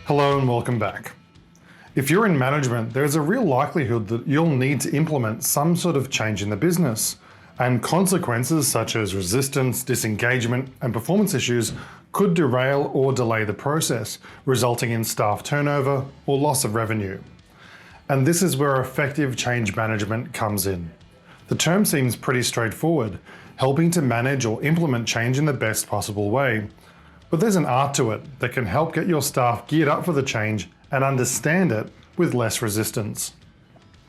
Hello and welcome back. If you're in management, there's a real likelihood that you'll need to implement some sort of change in the business, and consequences such as resistance, disengagement, and performance issues could derail or delay the process, resulting in staff turnover or loss of revenue. And this is where effective change management comes in. The term seems pretty straightforward, helping to manage or implement change in the best possible way. But there's an art to it that can help get your staff geared up for the change and understand it with less resistance.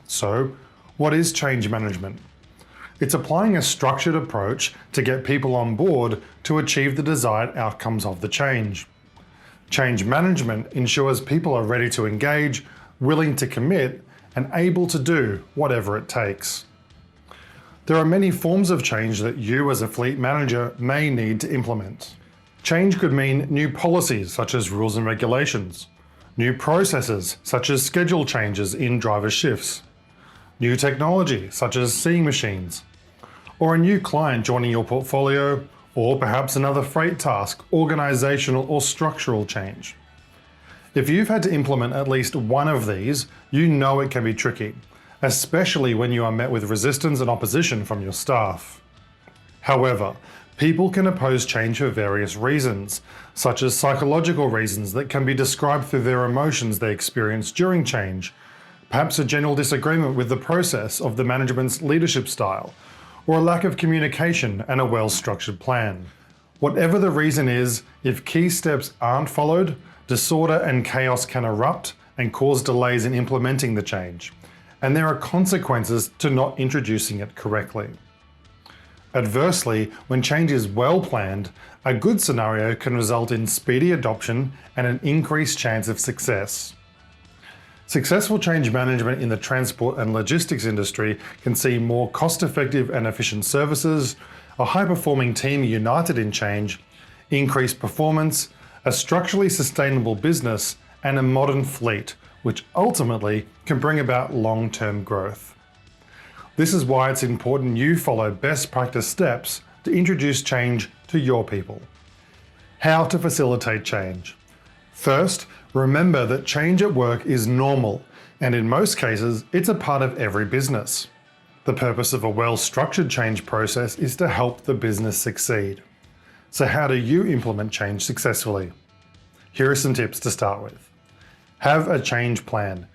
So, what is change management? It's applying a structured approach to get people on board to achieve the desired outcomes of the change. Change management ensures people are ready to engage, willing to commit, and able to do whatever it takes. There are many forms of change that you as a fleet manager may need to implement. Change could mean new policies such as rules and regulations, new processes such as schedule changes in driver shifts, new technology such as seeing machines, or a new client joining your portfolio, or perhaps another freight task, organizational or structural change. If you've had to implement at least one of these, you know it can be tricky, especially when you are met with resistance and opposition from your staff. However, people can oppose change for various reasons, such as psychological reasons that can be described through their emotions they experience during change, perhaps a general disagreement with the process of the management's leadership style, or a lack of communication and a well-structured plan. Whatever the reason is, if key steps aren't followed, disorder and chaos can erupt and cause delays in implementing the change, and there are consequences to not introducing it correctly. Adversely, when change is well planned, a good scenario can result in speedy adoption and an increased chance of success. Successful change management in the transport and logistics industry can see more cost-effective and efficient services, a high-performing team united in change, increased performance, a structurally sustainable business, and a modern fleet, which ultimately can bring about long-term growth. This is why it's important you follow best practice steps to introduce change to your people. How to facilitate change. First, remember that change at work is normal, and in most cases, it's a part of every business. The purpose of a well-structured change process is to help the business succeed. So how do you implement change successfully? Here are some tips to start with. Have a change plan.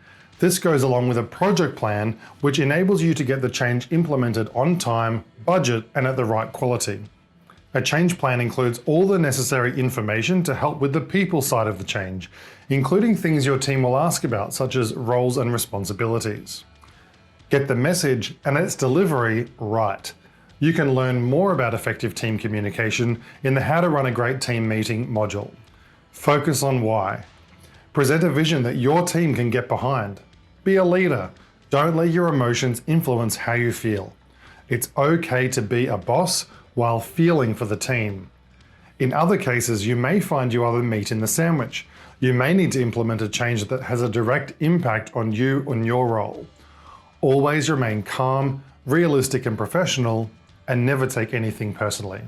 This goes along with a project plan, which enables you to get the change implemented on time, budget, and at the right quality. A change plan includes all the necessary information to help with the people side of the change, including things your team will ask about, such as roles and responsibilities. Get the message and its delivery right. You can learn more about effective team communication in the How to Run a Great Team Meeting module. Focus on why. Present a vision that your team can get behind. Be a leader. Don't let your emotions influence how you feel. It's okay to be a boss while feeling for the team. In other cases, you may find you are the meat in the sandwich. You may need to implement a change that has a direct impact on you and your role. Always remain calm, realistic and professional, and never take anything personally.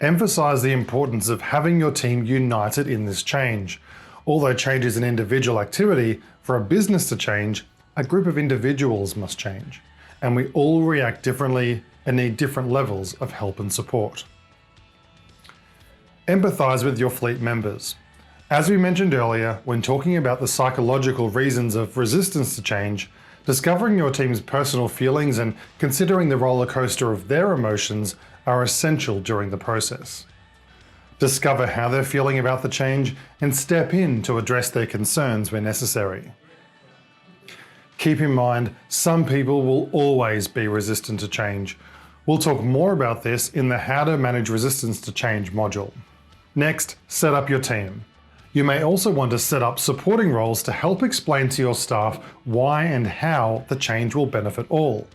Emphasize the importance of having your team united in this change. Although change is an individual activity, for a business to change, a group of individuals must change, and we all react differently and need different levels of help and support. Empathize with your fleet members. As we mentioned earlier, when talking about the psychological reasons of resistance to change, discovering your team's personal feelings and considering the roller coaster of their emotions are essential during the process. Discover how they're feeling about the change and step in to address their concerns where necessary. Keep in mind, some people will always be resistant to change. We'll talk more about this in the How to Manage Resistance to Change module. Next, set up your team. You may also want to set up supporting roles to help explain to your staff why and how the change will benefit all.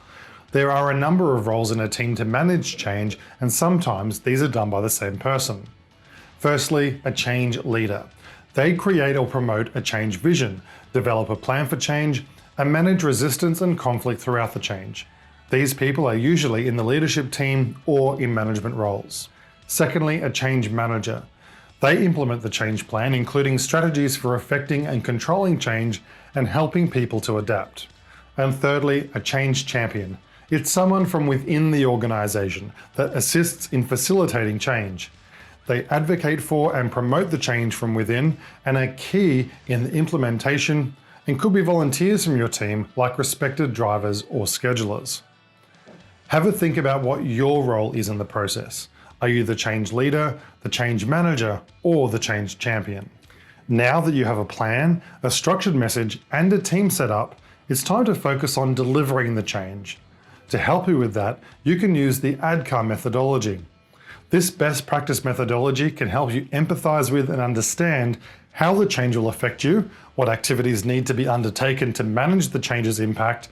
There are a number of roles in a team to manage change, and sometimes these are done by the same person. Firstly, a change leader. They create or promote a change vision, develop a plan for change, and manage resistance and conflict throughout the change. These people are usually in the leadership team or in management roles. Secondly, a change manager. They implement the change plan, including strategies for affecting and controlling change and helping people to adapt. And thirdly, a change champion. It's someone from within the organization that assists in facilitating change. They advocate for and promote the change from within and are key in the implementation and could be volunteers from your team like respected drivers or schedulers. Have a think about what your role is in the process. Are you the change leader, the change manager, or the change champion? Now that you have a plan, a structured message, and a team set up, it's time to focus on delivering the change. To help you with that, you can use the ADKAR methodology. This best practice methodology can help you empathize with and understand how the change will affect you, what activities need to be undertaken to manage the change's impact,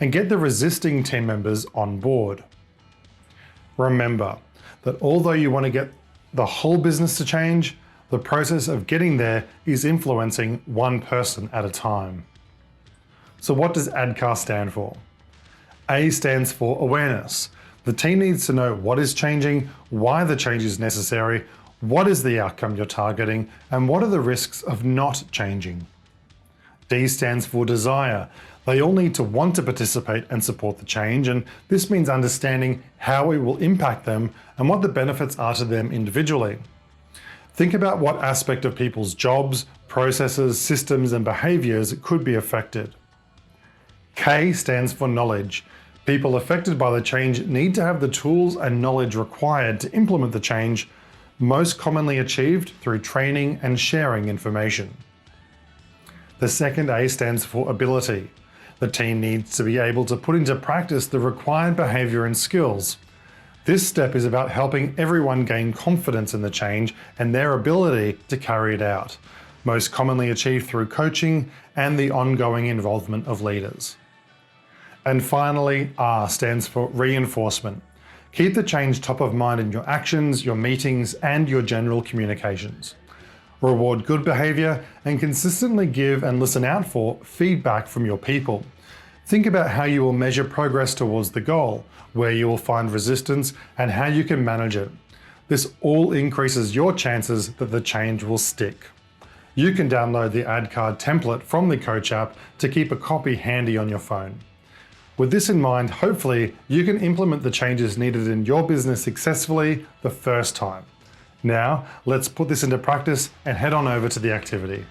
and get the resisting team members on board. Remember that although you want to get the whole business to change, the process of getting there is influencing one person at a time. So what does ADKAR stand for? A stands for awareness. The team needs to know what is changing, why the change is necessary, what is the outcome you're targeting, and what are the risks of not changing. D stands for desire. They all need to want to participate and support the change, and this means understanding how it will impact them and what the benefits are to them individually. Think about what aspect of people's jobs, processes, systems, and behaviors could be affected. K stands for knowledge. People affected by the change need to have the tools and knowledge required to implement the change, most commonly achieved through training and sharing information. The second A stands for ability. The team needs to be able to put into practice the required behavior and skills. This step is about helping everyone gain confidence in the change and their ability to carry it out, most commonly achieved through coaching and the ongoing involvement of leaders. And finally, R stands for reinforcement. Keep the change top of mind in your actions, your meetings, and your general communications. Reward good behavior and consistently give and listen out for feedback from your people. Think about how you will measure progress towards the goal, where you will find resistance, and how you can manage it. This all increases your chances that the change will stick. You can download the ADKAR template from the Coach app to keep a copy handy on your phone. With this in mind, hopefully you can implement the changes needed in your business successfully the first time. Now, let's put this into practice and head on over to the activity.